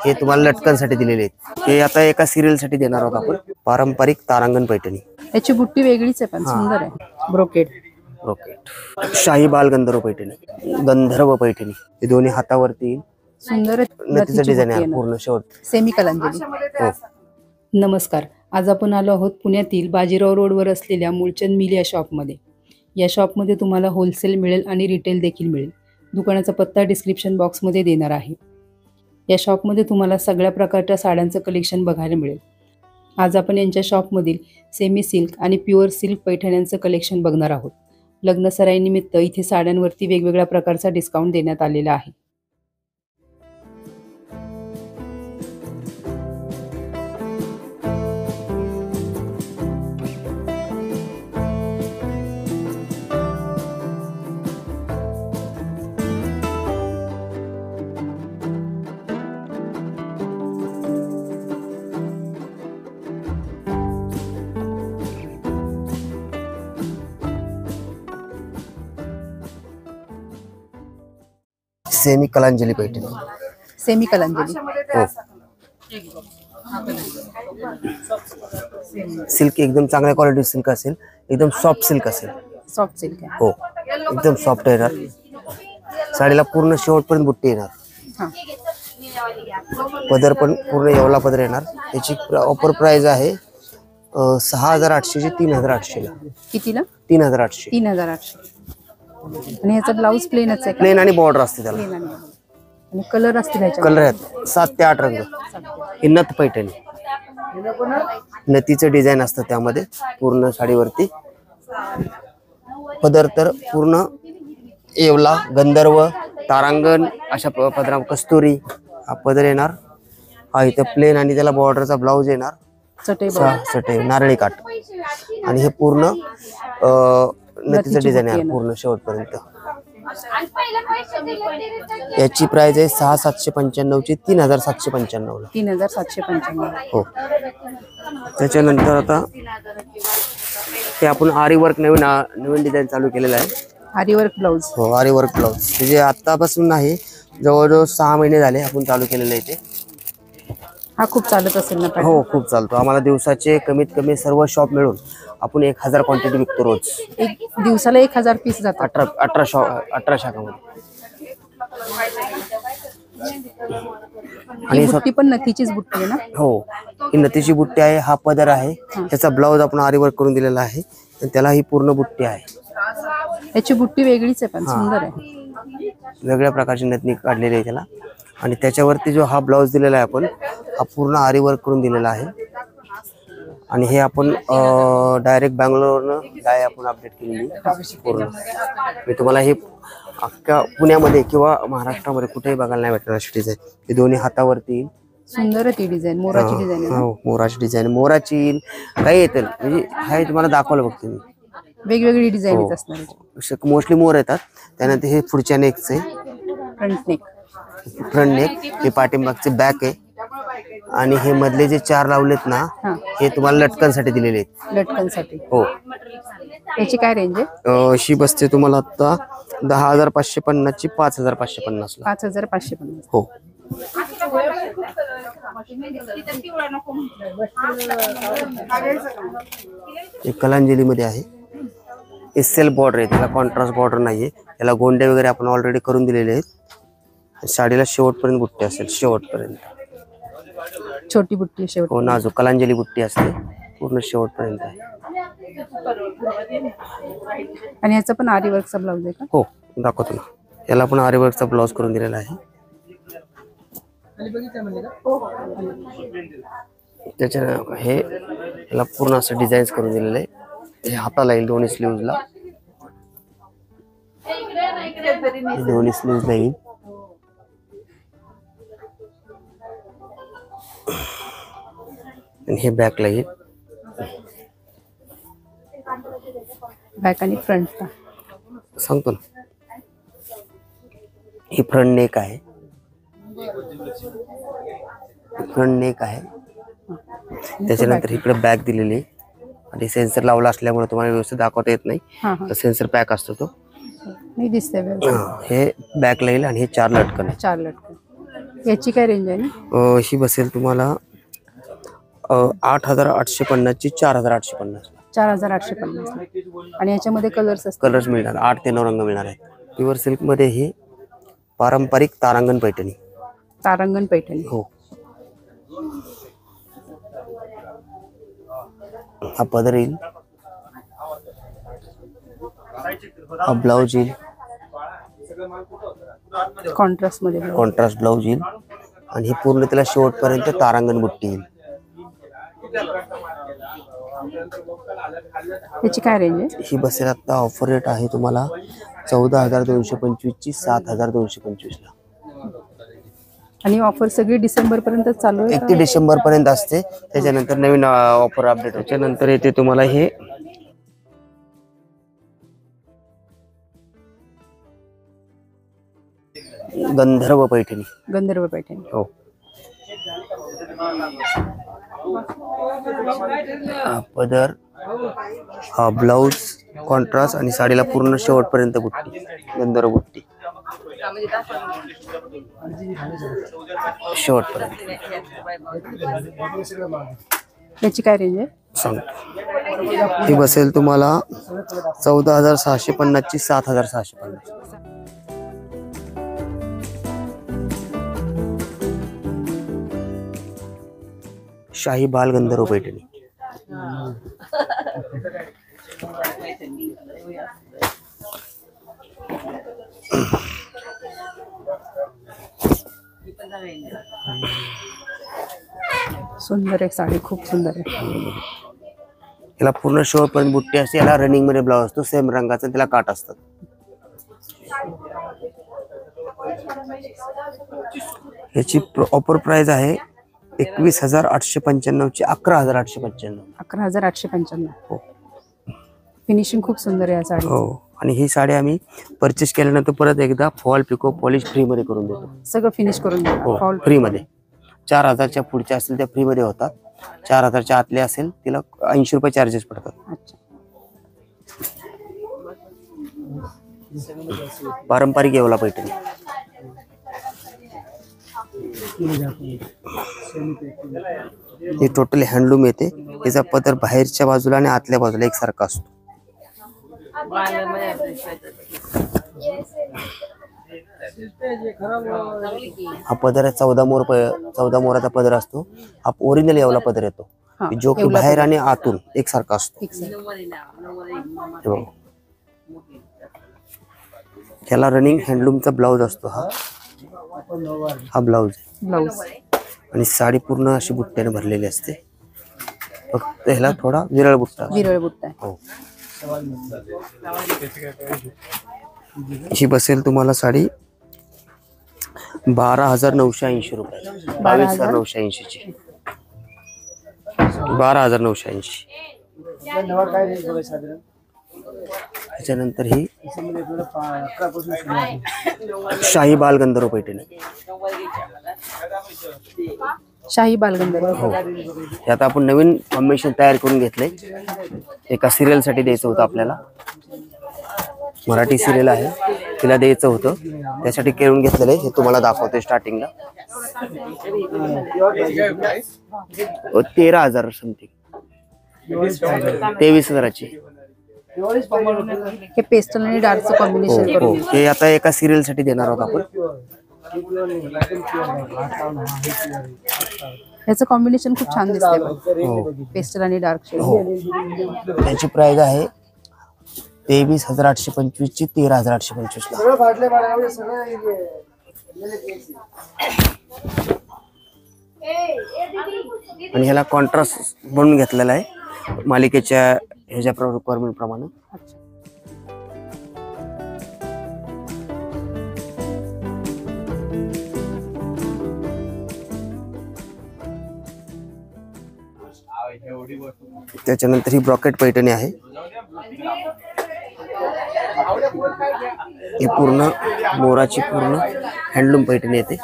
हे तुम्हाला लटकनसाठी दिलेले आहेत। हे आता एका सिरियल साठी देणार आहोत आपण। पारंपरिक तारांगण पैठणी। याची बुट्टी वेगळीच आहे पण सुंदर आहे। ब्रोकेड शाही बाल गंधर्व पैठणी, गंधर्व पैठणी। हे दोन्ही हातावरती सुंदर नथीचं डिझाइन आहे पूर्ण शेवट। सेमी कलांजली। नमस्कार, आज आपण आलो आहोत पुण्यातील बाजीराव रोडवर असलेल्या मूळचंद मिल या शॉपमध्ये। या शॉपमध्ये तुम्हाला होलसेल मिळेल आणि रिटेल देखील मिळेल। दुकानाचा पत्ता डिस्क्रिप्शन बॉक्समध्ये देणार आहे। या शॉपमध्ये तुम्हाला सगळ्या प्रकारच्या साड्यांचं कलेक्शन बघायला मिळेल। आज आपण यांच्या शॉपमधील सेमी सिल्क आणि प्युअर सिल्क पैठण्यांचं कलेक्शन बघणार आहोत। लग्न सराईनिमित्त इथे साड्यांवरती वेगवेगळ्या प्रकारचा डिस्काउंट देण्यात आलेला आहे। Semi Kalanjali Paithani. Semi Kalanjali silk एकदम चांगल्या क्वालिटी सिल्क असेल, एकदम सॉफ्ट सिल्क असेल। सॉफ्ट सिल्क आहे। हो, एकदम सॉफ्ट येणार। साडीला पूर्ण शेवटपर्यंत बुट्टी येणार। पदर पण पूर्ण येवला पदर येणार। याची ऑफर प्राइस आहे 6800 ची 3800 ला। कितीला? 3800। 3800। आणि ह्याचा ब्लाउज प्लेनच आहे का? प्लेन आणि बॉर्डर असते त्याला। आणि कलर असतील ह्याच्यात? कलर आहेत 7 ते 8 रंग। ही नथ पैठणी, नथीचं डिझाइन असतं त्यामध्ये पूर्ण साडीवरती। पदर तर पूर्ण येवला, गंधर्व, तारांगण अशा पदरा, कस्तुरी हा पदर येणार। हा इथे प्लेन आणि त्याला बॉर्डरचा ब्लाउज येणार। चटई नारळी काठ। आणि हे पूर्ण नथीचं डिझाइन आहे पूर्ण शेवटपर्यंत। याची प्राइस आहे 6795 ची 3795 ला। 3795। हो। त्याच्यानंतर आता ते आपण आरी वर्क नवीन डिझाइन चालू केलेला आहे। आरी वर्क ब्लाउज। हो, आरी वर्क ब्लाउज म्हणजे आतापासून नाही, जवळजवळ 6 महिने झाले आपण चालू केलेलं आहे ते। हा खूप चालत असेल ना? हो, खूप चालतो। आम्हाला दिवसाचे कमीत कमी सर्व शॉप मिळून आपण 1000 क्वांटिटी विकतो रोज। एक दिवसाला 1000 पीस जातात। 18 शाखामध्ये। आणि बुट्टी पण नथीचीच बुट्टी आहे ना? हो, ही नथीची बुट्टी आहे। हा पदर आहे, त्याचा ब्लाउज आपण आरी वर्क करून दिलेला आहे आणि त्याला ही पूर्ण बुट्टी आहे। याची बुट्टी वेगळीच आहे पण सुंदर आहे। वेगळ्या प्रकारची नथनी काढलेली आहे त्याला। आणि त्याच्यावरती जो हा ब्लाउज दिलेला आहे आपण, हा पूर्ण आरी वर्क करून दिलेला आहे। आणि हे आपण डायरेक्ट बँगलोरवरून डाय आपण अपडेट केलेली पूर्ण। मी तुम्हाला हे अख्ख्या पुण्यामध्ये किंवा महाराष्ट्रामध्ये कुठेही बघायला नाही भेटणार अशी डिझाइन। हे दोन्ही हातावरती सुंदर आहे ती डिझाइन। मोराची डिझाइन आहे। हो, मोराची डिझाइन, मोराची काही येतील म्हणजे हे तुम्हाला दाखवलं बघते मी। वेगवेगळी डिझाइन येत असणार। मोस्टली मोर येतात। त्यानंतर हे पुढच्या नेकचे फ्रंट नेक, हे पाठीमागचे बॅक आहे। आणि हे मधले जे 4 लावलेत ना, हे तुम्हाला लटकनसाठी दिलेले आहेत। लटकनसाठी? हो। याची काय रेंज आहे? अशी बसते तुम्हाला आता 10550 ची 5550 ला। 5550। हो। एक कलांजली मध्ये आहे। हे सेल्फ बॉर्डर आहे, त्याला कॉन्ट्रास्ट बॉर्डर नाहीये। त्याला गोंडे वगैरे आपण ऑलरेडी करून दिलेले आहेत। साडीला शेवटपर्यंत बुट्टी असेल, शेवटपर्यंत। छोटी बुट्टी शेवट? हो, नाजूक कलांजली बुट्टी असते पूर्ण शेवटपर्यंत आहे। आणि याचा पण आरी वर्कचा ब्लाउज आहे का? हो, दाखवतो ना। याला पण आरी वर्कचा ब्लाउज करून दिलेला आहे। त्याच्या हे याला पूर्ण असं डिझाईन्स करून दिलेलं आहे। हे हाताला येईल दोन्ही स्लीव्हजला, दोन्ही स्लीव्हजला येईल। आणि हे बॅकला येईल। बॅक आणि फ्रंटला सांगतो ना। ही फ्रंट नेक आहे, फ्रंट नेक आहे। त्याच्यानंतर इकडे बॅक दिलेली आहे आणि सेन्सर लावला असल्यामुळे तुम्हाला व्यवस्थित दाखवता येत नाही। तर सेन्सर पॅक असतो तो, नाही दिसतंय व्यवस्थित। हे बॅक लाईल आणि हे 4 लटकन आहे। 4 लटकन याची काय रेंज आहे? ही बसेल तुम्हाला 8,850 ची 4,850. 4,850. आणि याच्यामध्ये कलर्स असतात? कलर्स मिळणार, 8 ते 9 रंग मिळणार आहेत. प्युअर सिल्क मध्ये हे पारंपरिक तारांगण पैठणी. तारांगण पैठणी. हो. हा पदर येईल, हा ब्लाउज येईल, कॉन्ट्रास्ट मध्ये. कॉन्ट्रास्ट ब्लाउज येईल आणि हे पूर्ण त्याला शेवटपर्यंत तारांगण बुट्टी येईल. याची काय रेंज आहे? ही बसेल आता ऑफर रेट आहे तुम्हाला 14,225 ची 7,225 ला. आणि ऑफर सगळी डिसेंबर पर्यंत चालू आहे? 31 डिसेंबर पर्यंत असते. त्याच्यानंतर नवीन ऑफर अपडेट. त्याच्यानंतर येते तुम्हाला हे गंधर्व पैठणी. गंधर्व पैठणी. हो. हा पदर, हा ब्लाउज, कॉन्ट्रास्ट आणि साडीला पूर्ण शेवटपर्यंत बुट्टी, गंधर्व बुट्टी शेवटपर्यंत. याची काय रेंज आहे? सांगतो, ही बसेल तुम्हाला 14,650 ची 7,650. शाही बाल गंधर्व पैठणी. सुंदर आहे साडी, खूप सुंदर आहे. याला पूर्ण शेवटपर्यंत बुट्टी असते. याला रनिंग मध्ये ब्लाउज असतो सेम रंगाचा, त्याला काट असतात. याची ऑफर प्राइस आहे 21,895 ची 11,895. 11,895. हो. फिनिशिंग खूप सुंदर आहे या साडी. हो. आणि ही साडी आम्ही परचेस केल्यानंतर परत एकदा फॉल पिको पॉलिश फ्री मध्ये करून देतो. सगळं फिनिश करून देतो. हो, फ्री मध्ये. 4,000च्या पुढच्या असतील त्या फ्री मध्ये होतात. 4,000च्या आतल्या असेल तिला 80 रुपये चार्जेस पडतात. अच्छा. पारंपरिक येवला पैठणी. हे टोटल हँडलूम येते. त्याचा पदर बाहेरच्या बाजूला आणि आतल्या बाजूला एकसारखा असतो. हा पदर आहे 14 मोराचा पदर असतो. हा ओरिजिनल येवला पदर येतो, जो की बाहेर आणि आतून एकसारखा असतो. त्याला रनिंग हँडलूमचा ब्लाउज असतो. हा ब्लाउज आणि साडी पूर्ण अशी बुट्ट्याने भरलेली असते. फक्त ह्याला थोडा विरळ बुट्टा. हो. ही बसेल तुम्हाला साडी 12,980 रुपये. 22,980 ची 12,980. त्याच्यानंतर ही शाही बाल गंधर्व पैठणी. शाही बालगंधर्व. हो. हे आता आपण नवीन कॉम्बिनेशन तयार करून घेतलंय. एका सिरियल साठी द्यायचं होतं आपल्याला. मराठी सिरियल आहे, तिला द्यायचं होतं, त्यासाठी करून घेतलेलं आहे. हे तुम्हाला दाखवते स्टार्टिंगला. 13,000 समथिंग. 23,000ची. हे पेस्टल आणि डार्कचं कॉम्बिनेशन हो. हे आता एका सिरियल साठी देणार आहोत आपण. याचं कॉम्बिनेशन खूप छान दिसतंय. पेस्टल आणि डार्क शेड. हो. त्याची प्राइस आहे 23,825 ची 13,825 ला. आणि ह्याला कॉन्ट्रास्ट बनवून घेतलेला आहे मालिकेच्या ह्याच्या रिक्वायरमेंट प्रमाणे. त्याच्यानंतर ही ब्रॉकेट पैठणी आहे. ही पूर्ण मोराची पूर्ण हँडलूम पैठणी येते.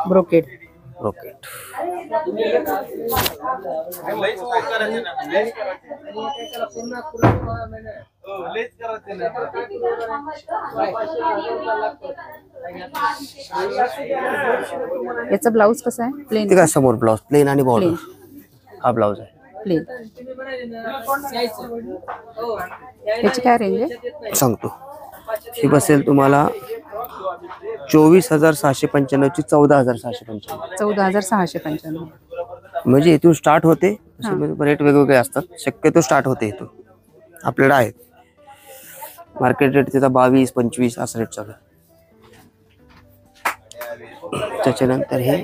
ब्रोकेड. याचा ब्लाऊज कसा आहे? प्लेन ते काय समोर ब्लाऊज प्लेन आणि बॉर्डर, प्लेन हा ब्लाऊज आहे. प्लेन. याची काय रेंज आहे? सांगतो, ही बसेल तुम्हाला 24,695 ची 14,695. 14,695. म्हणजे इथून स्टार्ट होते, रेट वेगवेगळे असतात, शक्यतो स्टार्ट होते इथून. आपल्याकडे आहे मार्केट रेट त्याचा 22-25 असा रेट चालू आहे. त्याच्यानंतर हे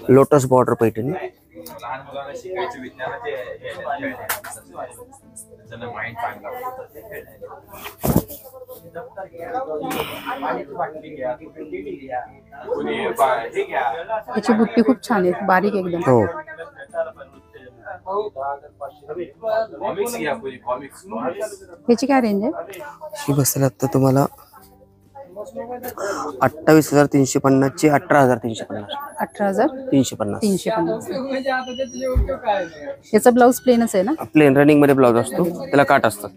लोटस बॉर्डर पैठणी, याची बुट्टी खूप छान आहे, बारीक एकदम. हो. याची काय रेंज आहे? ही बसेल आता तुम्हाला 28,350 ची 18,350. 18,350. 350. याचा ब्लाऊज प्लेनच आहे ना? प्लेन रनिंग मध्ये ब्लाऊज असतो, त्याला काट असतात.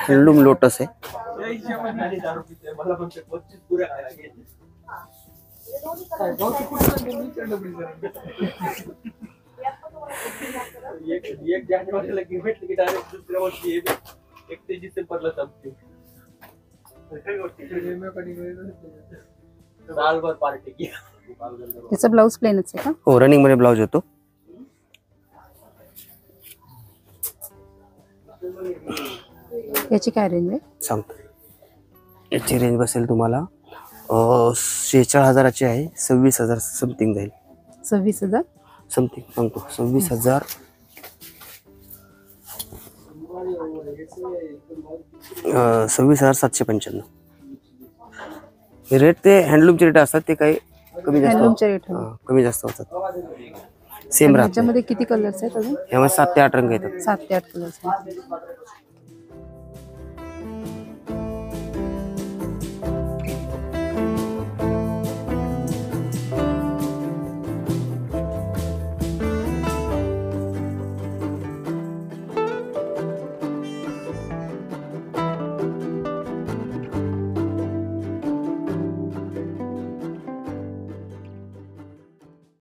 हँडलूम लोटस आहे. याचा ब्लाऊज प्लेनच आहे का? हो, रनिंग मध्ये ब्लाऊज येतो. याची काय रेंज आहे? सांगतो, याची रेंज बसेल तुम्हाला 46,000ची आहे, 26,000 समथिंग जाईल. 26,000 समथिंग सांगतो, 26,000. 26,795. हे रेट ते हँडलूमचे रेट असतात, ते काही कमी जास्त हँडलूमचे रेट. कमी जास्त होतात, सेम राहतात. याच्यामध्ये किती कलर्स आहेत अजून? यामध्ये 7 ते 8 रंग येतात. 7 ते 8 कलर्स.